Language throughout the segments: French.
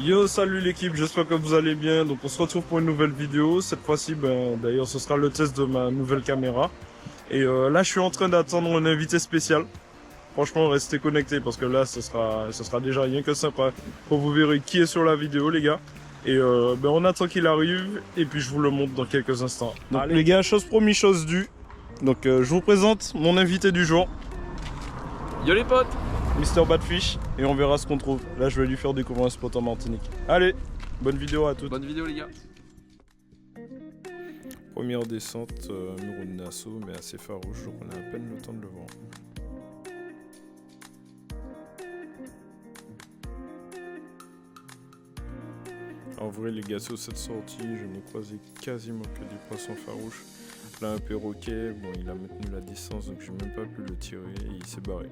Yo, salut l'équipe, j'espère que vous allez bien. Donc on se retrouve pour une nouvelle vidéo. Cette fois-ci, d'ailleurs, ce sera le test de ma nouvelle caméra. Et là, je suis en train d'attendre un invité spécial. Franchement, restez connectés parce que là, ce sera déjà rien que sympa. Pour vous verrez qui est sur la vidéo, les gars. Et on attend qu'il arrive et puis je vous le montre dans quelques instants. Donc les gars, chose promis, chose due. Donc je vous présente mon invité du jour. Yo les potes! Mister Badfish, et on verra ce qu'on trouve. Là, je vais lui faire découvrir un spot en Martinique. Allez, bonne vidéo à toutes. Bonne vidéo les gars! Première descente, mur de Nassau, mais assez farouche, donc on a à peine le temps de le voir. En vrai, les gars, sur cette sortie, je n'ai croisé quasiment que des poissons farouches. Là, un perroquet, bon, il a maintenu la distance, donc j'ai même pas pu le tirer et il s'est barré.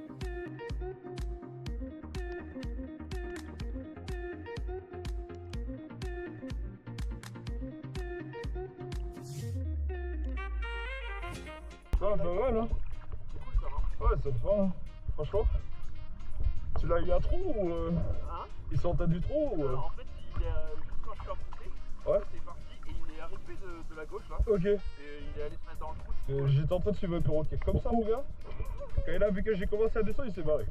Ça va mal, hein? Ouais, ça te va, hein? Franchement. Tu l'as eu à trou ou il sortait du trou ou En fait, il est, juste quand je suis remonté, Ouais. c'est parti et il est arrivé de la gauche là. Ok. Et il est allé se mettre dans le trou. J'étais en train de suivre un perroquet comme ça, mon gars. Quand il a vu que j'ai commencé à descendre, il s'est barré.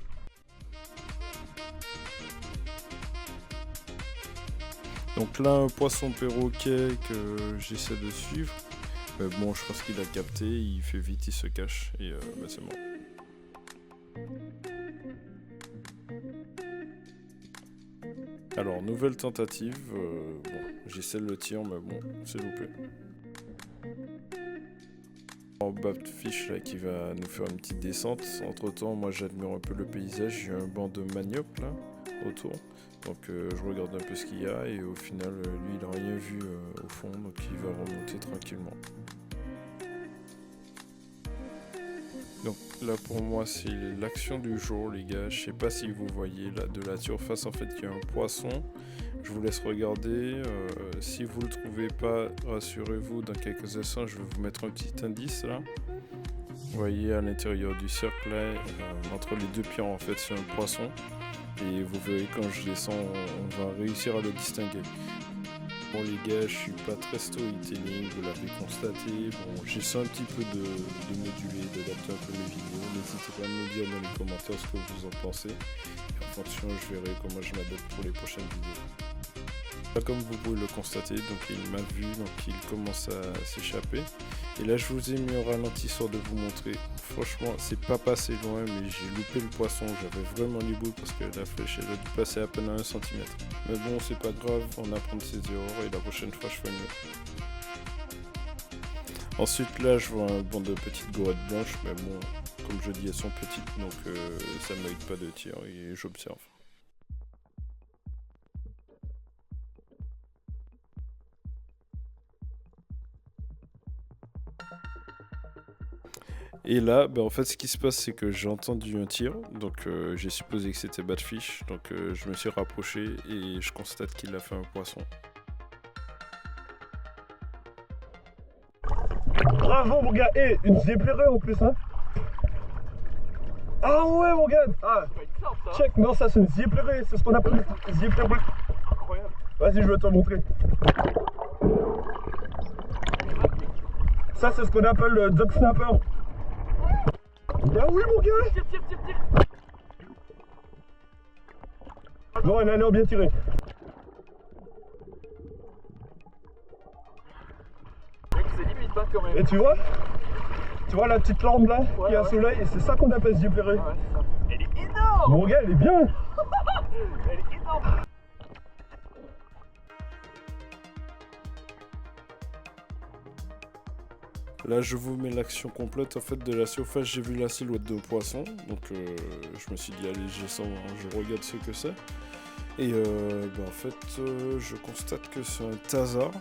Donc là, un poisson perroquet que j'essaie de suivre. Bon, je pense qu'il a capté, il fait vite, il se cache et c'est bon. Alors, nouvelle tentative. Bon, j'essaie le tir, mais bon, c'est loupé. Badfish là qui va nous faire une petite descente. Entre temps, moi j'admire un peu le paysage. J'ai un banc de manioc là autour. Donc je regarde un peu ce qu'il y a et au final, lui il a rien vu au fond, donc il va remonter tranquillement. Donc là pour moi c'est l'action du jour les gars, je sais pas si vous voyez là de la surface en fait il y a un poisson, je vous laisse regarder, si vous le trouvez pas rassurez-vous dans quelques instants je vais vous mettre un petit indice là. Vous voyez à l'intérieur du cercle là, entre les deux pierres en fait c'est un poisson et vous verrez quand je descends on va réussir à le distinguer. Bon les gars, je suis pas très storytelling, vous l'avez constaté. Bon, j'essaie un petit peu de moduler, d'adapter un peu mes vidéos. N'hésitez pas à me dire dans les commentaires ce que vous en pensez. Et en fonction, je verrai comment je m'adapte pour les prochaines vidéos. Là, comme vous pouvez le constater, donc il m'a vu, donc il commence à s'échapper. Et là, je vous ai mis au ralenti histoire de vous montrer. Franchement, c'est pas passé loin, mais j'ai loupé le poisson. J'avais vraiment les boules parce que la flèche elle a dû passer à peine à 1 cm. Mais bon, c'est pas grave, on apprend de ses erreurs et la prochaine fois, je ferai mieux. Ensuite, là, je vois un banc de petites gorettes blanches, mais bon, comme je dis, elles sont petites, donc ça ne mérite pas de tir et j'observe. Et là, en fait, ce qui se passe, c'est que j'ai entendu un tir, donc j'ai supposé que c'était Badfish, donc je me suis rapproché et je constate qu'il a fait un poisson. Bravo mon gars, une zébrée en plus, hein. Ah ouais mon gars, check, non ça c'est une zébrée, c'est ce qu'on appelle une zébrée. Incroyable. Vas-y, je vais te montrer. Ça c'est ce qu'on appelle le dog snapper. Ah oui mon gars. Tire. Bon, un allure bien tiré. Mec, c'est limite hein, quand même. Et tu vois la petite lampe là qui est à soleil, et c'est ça qu'on appelle se plairer. Ouais, c'est ça. Elle est énorme. Mon gars, elle est bien. Elle est énorme. Là, je vous mets l'action complète. En fait, de la surface, j'ai vu la silhouette de poisson. Donc, je me suis dit, allez, je regarde ce que c'est. Et en fait, je constate que c'est un taza.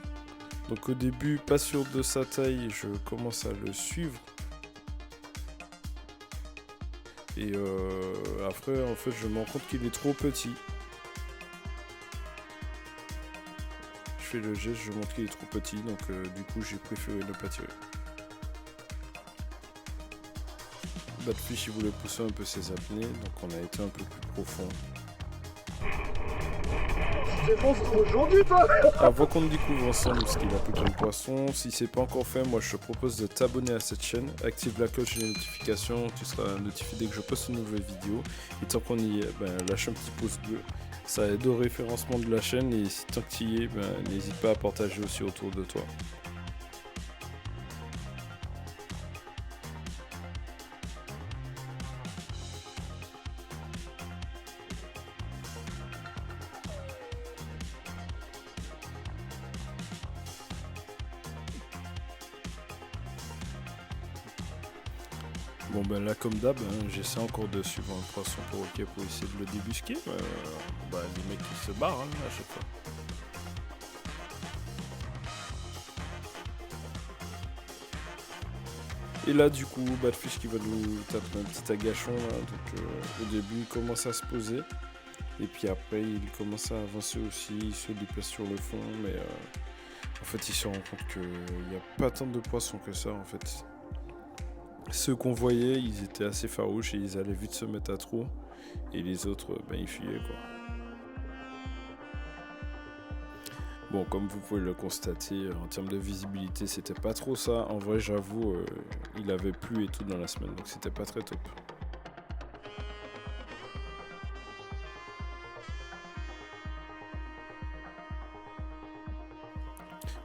Donc, au début, pas sûr de sa taille, je commence à le suivre. Et après, en fait, je me rends compte qu'il est trop petit. Je fais le geste, je montre qu'il est trop petit. Donc, du coup, j'ai préféré ne pas tirer. Badfish il voulait pousser un peu ses apnées, donc on a été un peu plus profond. C'est monstre aujourd'hui, toi. Avant qu'on le découvre ensemble ce qu'il a pris comme poisson, si c'est pas encore fait, moi je te propose de t'abonner à cette chaîne, active la cloche des notifications, tu seras notifié dès que je poste une nouvelle vidéo. Et tant qu'on y est, lâche un petit pouce bleu, ça aide au référencement de la chaîne, et si tant que tu y es, n'hésite pas à partager aussi autour de toi. Bon ben là comme d'hab, j'essaie encore de suivre un poisson perroquet pour essayer de le débusquer. Les mecs qui se barrent à chaque fois. Et là du coup, le fiche qui va nous taper un petit agachon là. Donc au début il commence à se poser. Et puis après il commence à avancer aussi, il se déplace sur le fond. Mais en fait il se rend compte qu'il n'y a pas tant de poissons que ça en fait. Ceux qu'on voyait, ils étaient assez farouches et ils allaient vite se mettre à trou. Et les autres, ils fuyaient quoi. Bon, comme vous pouvez le constater, en termes de visibilité, c'était pas trop ça. En vrai, j'avoue, il avait plu et tout dans la semaine, donc c'était pas très top.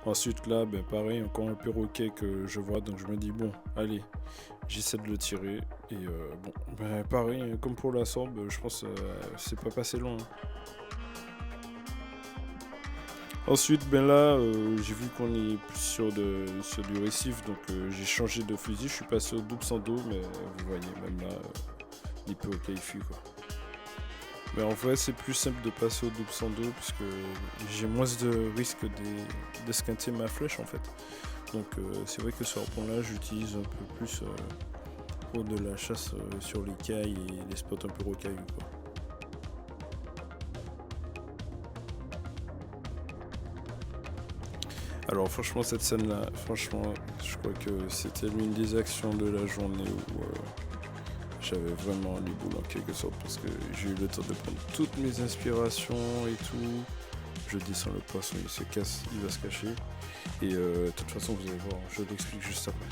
Ensuite là, pareil, encore un perroquet que je vois, donc je me dis bon, allez, j'essaie de le tirer. Et pareil, comme pour la sorbe, je pense c'est pas passé loin. Ensuite, là, j'ai vu qu'on est plus sur du récif, donc j'ai changé de fusil, je suis passé au double sans dos, mais vous voyez, même là, les perroquets ils fuient quoi. Mais en vrai, c'est plus simple de passer au double sans dos parce que j'ai moins de risque d'esquinter ma flèche en fait. Donc c'est vrai que ce harpon-là, j'utilise un peu plus pour de la chasse sur les cailles et les spots un peu rocailleux quoi. Alors franchement, cette scène-là, je crois que c'était l'une des actions de la journée où j'avais vraiment les boules en quelque sorte parce que j'ai eu le temps de prendre toutes mes inspirations et tout. Je descends le poisson, il se casse, il va se cacher. Et de toute façon, vous allez voir, je l'explique juste après.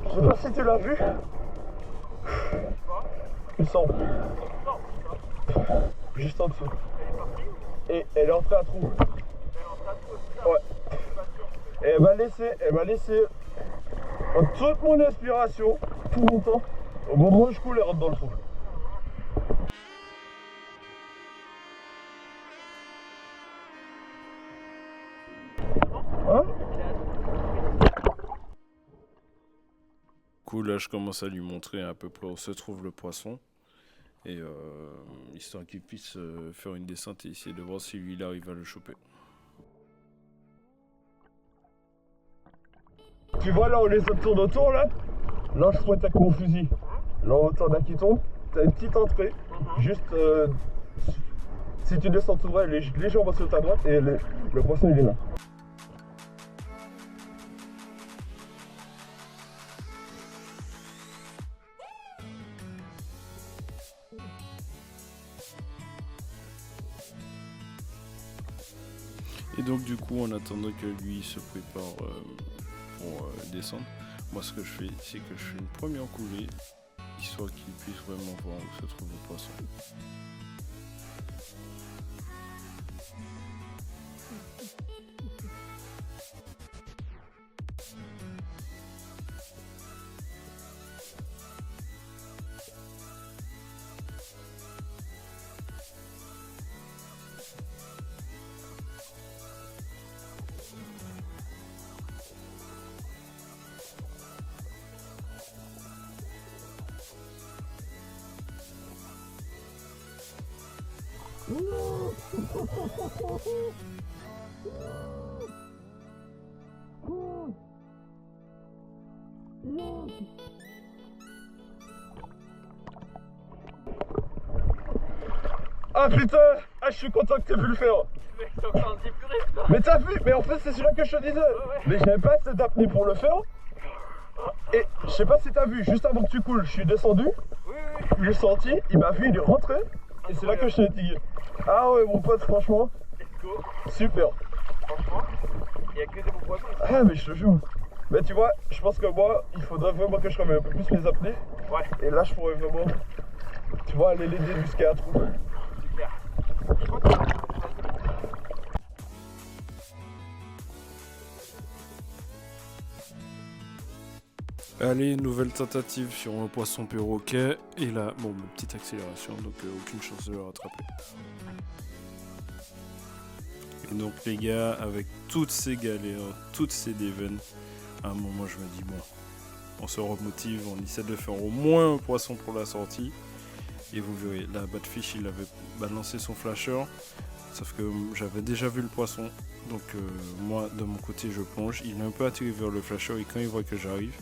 Je sais pas si tu l'as vu. Il me semble. Juste en dessous. Et elle est entrée à trou. Ouais. Et elle m'a laissé toute mon inspiration, tout mon temps. Au moment où je coule, elle rentre dans le trou. Hein? Du coup, là, je commence à lui montrer à peu près où se trouve le poisson. Et histoire qu'il puisse faire une descente et essayer de voir si lui, là, il va le choper. Tu vois là où les autres tournent autour là? Là je pointe avec mon fusil. Là où t'en as qui tombent, t'as une petite entrée. Juste si tu descends tout droit, les jambes sur ta droite et le poisson il est là. Et donc du coup, en attendant que lui se prépare pour descendre, moi ce que je fais, c'est que je fais une première coulée, histoire qu'il puisse vraiment voir où se trouve le poisson. Ah putain, ah je suis content que t'aies pu le faire. Mec, c'est encore un puriste là. Mais t'as vu, mais en fait c'est celui-là que je te disais. Mais j'avais pas assez d'apnée pour le faire. Et je sais pas si t'as vu, juste avant que tu coules, je suis descendu. Je l'ai senti, il m'a vu, il est rentré. Et c'est là que je t'ai dit. Ah ouais mon pote, franchement. Let's go. Super. Franchement, il y a que des bons poissons. Ah mais je te jure. Mais tu vois, je pense que moi, il faudrait vraiment que je remette un peu plus mes apnées. Ouais. Et là je pourrais vraiment, tu vois, aller l'aider jusqu'à la trou. C'est clair. Je crois que Allez, nouvelle tentative sur un poisson perroquet. Et là, bon, petite accélération, donc aucune chance de le rattraper. Et donc les gars, avec toutes ces galères, toutes ces déveines, à un moment je me dis bon, on se remotive, on essaie de faire au moins un poisson pour la sortie. Et vous verrez, là Badfish il avait balancé son flasher, sauf que j'avais déjà vu le poisson. Donc moi de mon côté je plonge, il est un peu attiré vers le flasher et quand il voit que j'arrive,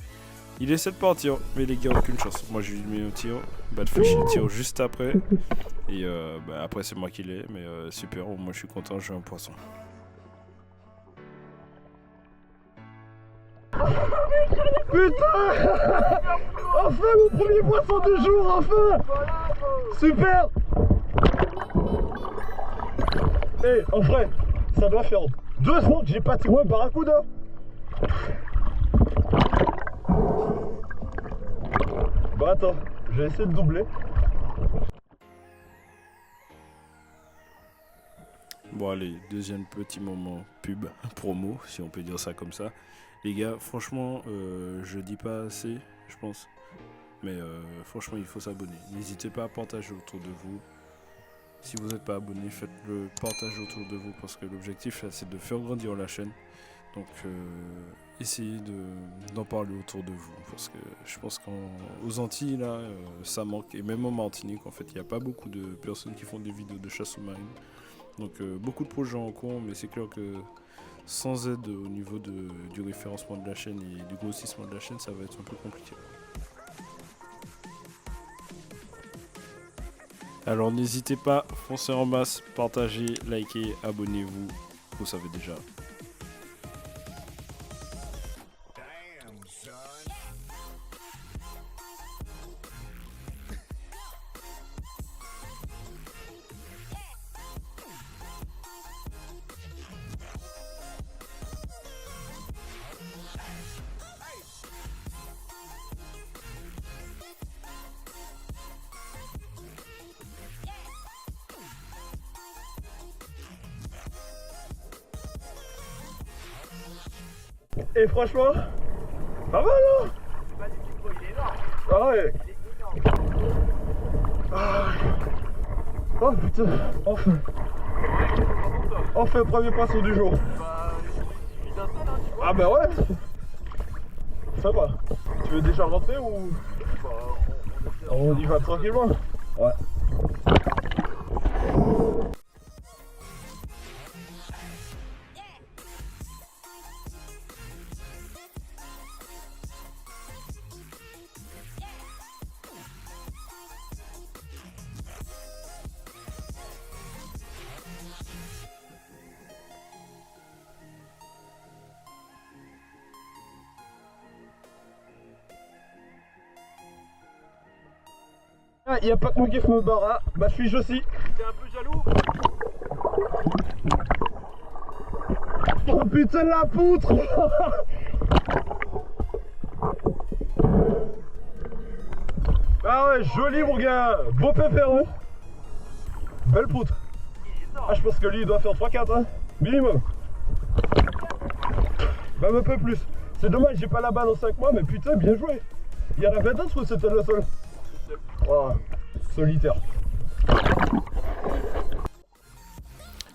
il essaie de partir, mais les gars aucune chance. Moi je lui mets un tir, Badfish il tire juste après. Et après c'est moi qui l'ai, mais super, moi je suis content, j'ai un poisson. Putain. Enfin mon premier poisson du jour, enfin. Super. Eh, en vrai, ça doit faire 2 ans que j'ai pas tiré un barracuda. Bah attends, je vais essayer de doubler. Bon allez, deuxième petit moment pub, promo, si on peut dire ça comme ça. Les gars, franchement, je dis pas assez, je pense. Mais franchement, il faut s'abonner. N'hésitez pas à partager autour de vous. Si vous n'êtes pas abonné, faites-le partage autour de vous. Parce que l'objectif, c'est de faire grandir la chaîne. Donc, essayez d'en parler autour de vous. Parce que je pense qu'aux Antilles, là, ça manque. Et même en Martinique, en fait, il n'y a pas beaucoup de personnes qui font des vidéos de chasse sous-marine. Donc beaucoup de projets en cours, mais c'est clair que sans aide au niveau du référencement de la chaîne et du grossissement de la chaîne, ça va être un peu compliqué. Alors n'hésitez pas, foncez en masse, partagez, likez, abonnez-vous, vous savez déjà. Et franchement, pas mal hein. c'est pas du tout gros, il est énorme. Ah ouais. Il est énorme. Ah. Oh putain, enfin. Ouais, c'est bon pour toi. Enfin premier poisson du jour. Bah, il suffit d'un seul, hein, tu vois. Ah bah ouais. Ça va. Tu veux déjà rentrer ou Bah, on y va tranquillement? Ouais. Ah, y a pas que moi qui me barre, hein. Bah je suis aussi. T'es un peu jaloux. Oh putain la poutre. Ah ouais, joli mon gars. Beau pépère hein. Belle poutre. Il est énorme. Ah je pense que lui il doit faire 3-4 hein. Minimum. Même un peu plus. C'est dommage j'ai pas la balle en 5 mois mais putain bien joué. Il y en avait d'autres ou c'était le seul? Oh, solitaire.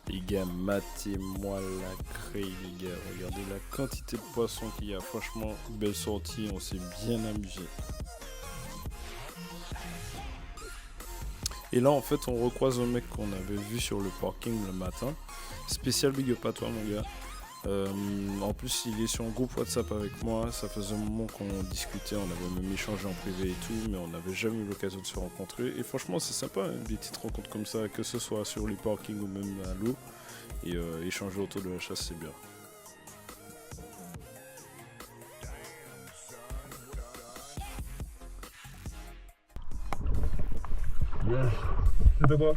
Les gars, matez-moi la craie les gars. Regardez la quantité de poissons qu'il y a. Franchement, belle sortie, on s'est bien amusé. Et là en fait on recroise un mec qu'on avait vu sur le parking le matin. Spécial big up à toi mon gars. En plus, il est sur un groupe WhatsApp avec moi. Ça faisait un moment qu'on discutait, on avait même échangé en privé et tout, mais on n'avait jamais eu l'occasion de se rencontrer. Et franchement, c'est sympa, hein, des petites rencontres comme ça, que ce soit sur les parkings ou même à l'eau. Et échanger autour de la chasse, c'est bien. Yes. C'était quoi?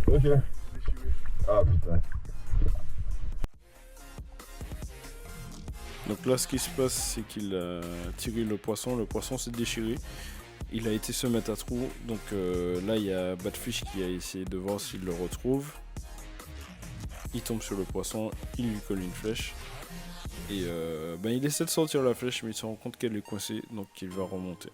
Ok. Ah putain. Donc là, ce qui se passe, c'est qu'il a tiré le poisson s'est déchiré, il a été se mettre à trou, donc là il y a Badfish qui a essayé de voir s'il le retrouve, il tombe sur le poisson, il lui colle une flèche, et il essaie de sortir la flèche, mais il se rend compte qu'elle est coincée, donc il va remonter.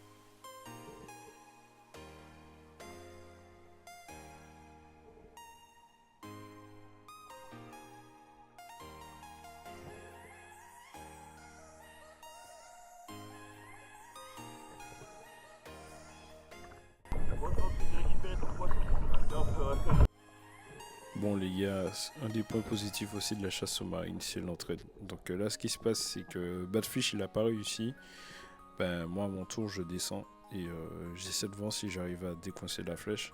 Bon les gars, un des points positifs aussi de la chasse sous-marine, c'est l'entraide. Donc là, ce qui se passe, c'est que Badfish, il a pas réussi. Moi, à mon tour, je descends et j'essaie de voir si j'arrive à décoincer la flèche.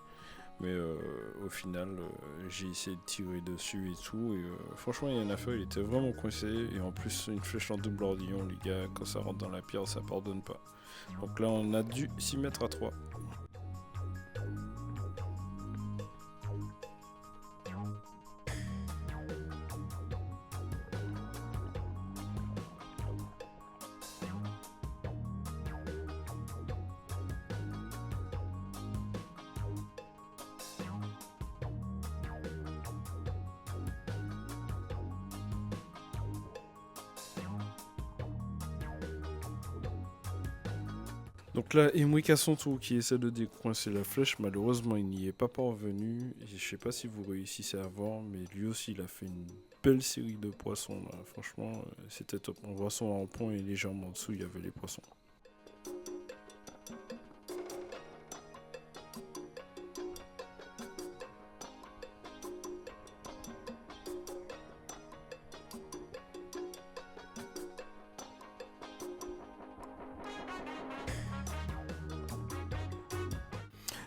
Mais au final, j'ai essayé de tirer dessus et tout. Et franchement, il y en a fait, il était vraiment coincé. Et en plus, une flèche en double ordillon, les gars, quand ça rentre dans la pierre, ça pardonne pas. Donc là, on a dû s'y mettre à 3. Donc là, Emric à son tour qui essaie de décoincer la flèche, malheureusement il n'y est pas parvenu. Et je sais pas si vous réussissez à voir, mais lui aussi il a fait une belle série de poissons là. Franchement, c'était top. On voit son harpon et légèrement en dessous il y avait les poissons.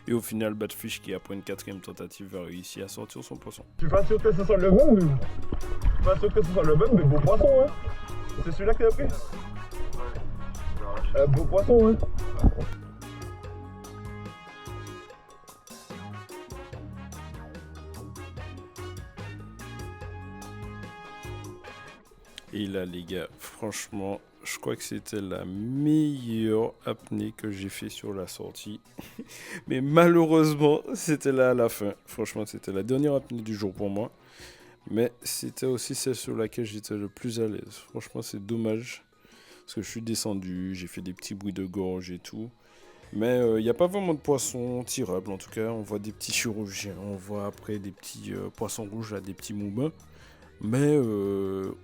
Et au final, Badfish qui après une 4e tentative a réussi à sortir son poisson. Je suis pas sûr que ce soit le même, mais... Je suis pas sûr que ce soit le même, mais beau poisson, hein. C'est celui-là que t'as pris? Beau poisson, hein. Et là les gars, franchement, je crois que c'était la meilleure apnée que j'ai fait sur la sortie. Mais malheureusement, c'était là à la fin. Franchement, c'était la dernière apnée du jour pour moi. Mais c'était aussi celle sur laquelle j'étais le plus à l'aise. Franchement, c'est dommage. Parce que je suis descendu, j'ai fait des petits bruits de gorge et tout. Mais il n'y a pas vraiment de poissons tirables. En tout cas, on voit des petits chirurgiens. On voit après des petits poissons rouges, là, des petits moumins. Mais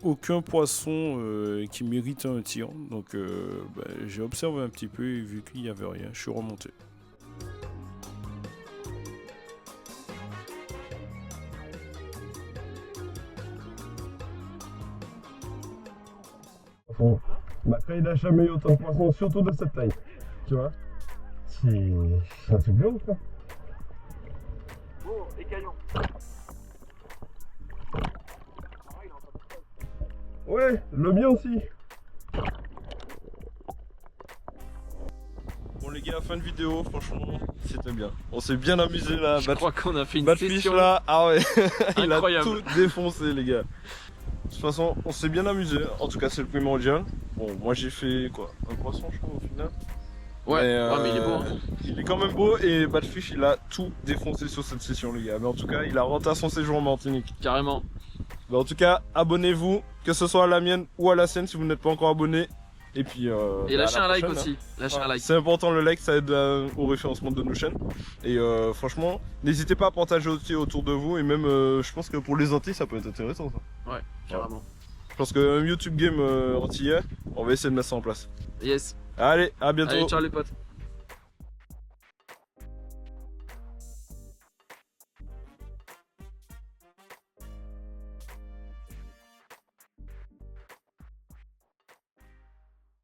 aucun poisson qui mérite un tir. Donc j'ai observé un petit peu et vu qu'il n'y avait rien, je suis remonté. Bon, ma taille n'a jamais eu autant de poissons, surtout de cette taille. Tu vois? C'est un truc de ouf, là. Bon, écaillon. Ouais, le mien aussi. Bon les gars, fin de vidéo, franchement, c'était bien. On s'est bien amusé là. Je crois qu'on a fait une Badfish session là, ah ouais, il a incroyable. tout défoncé les gars. De toute façon, on s'est bien amusé, en tout cas c'est le primordial. Bon, moi j'ai fait quoi, un poisson je crois au final. Ouais, Mais il est beau. Hein. Il est quand même beau et Badfish il a tout défoncé sur cette session les gars. Mais en tout cas, il a rentré à son séjour en Martinique. Carrément. Mais en tout cas, abonnez-vous, que ce soit à la mienne ou à la sienne si vous n'êtes pas encore abonné. Et puis Et lâchez à la un like prochaine, aussi. Lâchez un like. C'est important le like, ça aide au référencement de nos chaînes. Et franchement, n'hésitez pas à partager aussi autour de vous. Et même, je pense que pour les Antilles, ça peut être intéressant ça. Ouais, carrément. Je pense que YouTube Game antillais, on va essayer de mettre ça en place. Yes. Allez, à bientôt. Allez, ciao les potes.